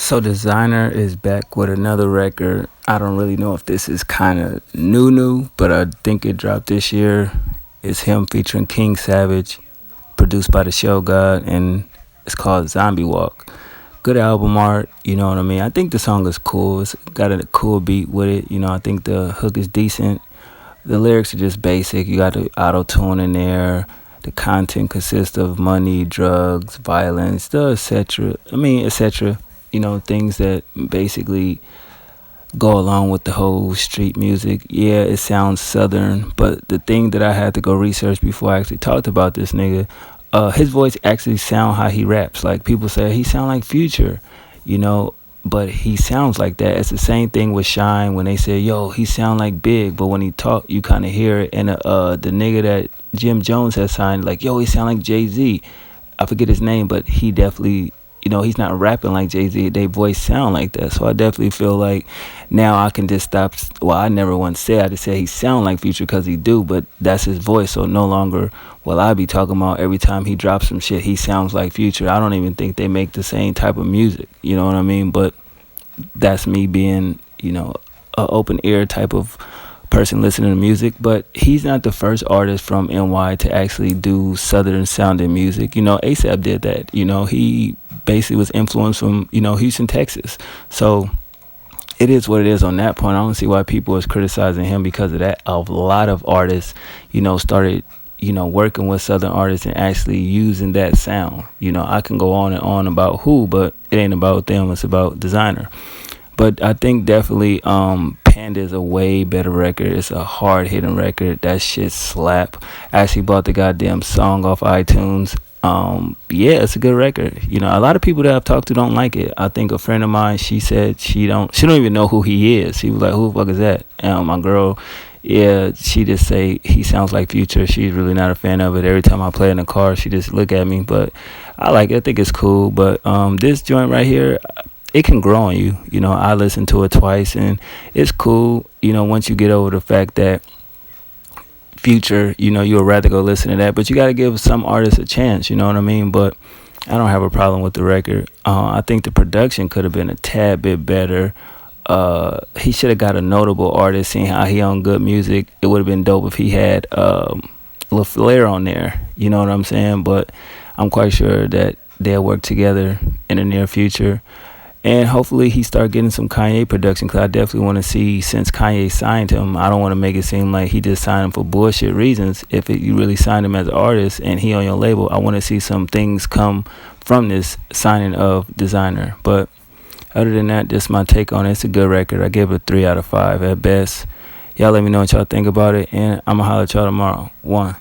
So Designer is back with another record. I don't really know if this is kind of new, but I think it dropped this year. It's him featuring King Savage, produced by the Show God, and it's called Zombie Walk. Good album art, you know what I mean? I think the song is cool. It's got a cool beat with it. I think the hook is decent. The lyrics are just basic. You got the auto tune in there. The content consists of money, drugs, violence, the etc. Etc. Things that basically go along with the whole street music. Yeah, it sounds southern, but the thing that I had to go research before I actually talked about this nigga, his voice actually sound how he raps. Like people say he sound like Future, you know, but he sounds like that. It's the same thing with Shine when they say, yo, he sound like Big, but when he talk, you kind of hear it. And the nigga that Jim Jones has signed, like, yo, he sound like Jay-Z. I forget his name, but he definitely, he's not rapping like Jay-Z. They voice sound like that. So I definitely feel like now I can just stop. Well, I never once said, I just said he sound like Future because he do, but that's his voice. So no longer will I be talking about every time he drops some shit, he sounds like Future. I don't even think they make the same type of music. You know what I mean? But that's me being, a open ear type of person listening to music. But he's not the first artist from NY to actually do southern sounding music. ASAP did that. He basically was influenced from, Houston, Texas. So it is what it is on that point. I don't see why people is criticizing him because of that. A lot of artists, started, working with southern artists and actually using that sound. I can go on and on about who, but it ain't about them. It's about Designer. But I think definitely Panda is a way better record. It's a hard hitting record. That shit slap. I actually bought the goddamn song off iTunes. Yeah, it's a good record. A lot of people that I've talked to don't like it. I think a friend of mine, she said she don't even know who he is. She was like, who the fuck is that? My girl, yeah, she just say he sounds like Future. She's really not a fan of it. Every time I play in the car, she just look at me. But I like it. I think it's cool. But this joint right here, it can grow on you. I listened to it twice and it's cool. Once you get over the fact that Future, you would rather go listen to that, but you got to give some artists a chance, you know what I mean? But I don't have a problem with the record. I think the production could have been a tad bit better. He should have got a notable artist, seeing how he on good music. It would have been dope if he had LaFleur on there, you know what I'm saying? But I'm quite sure that they'll work together in the near future. And hopefully he start getting some Kanye production, because I definitely want to see, since Kanye signed him, I don't want to make it seem like he just signed him for bullshit reasons. If you really signed him as an artist and he on your label, I want to see some things come from this signing of Designer. But other than that, just my take on it. It's a good record. I give it a 3 out of 5 at best. Y'all let me know what y'all think about it, and I'm going to holler at y'all tomorrow. 1.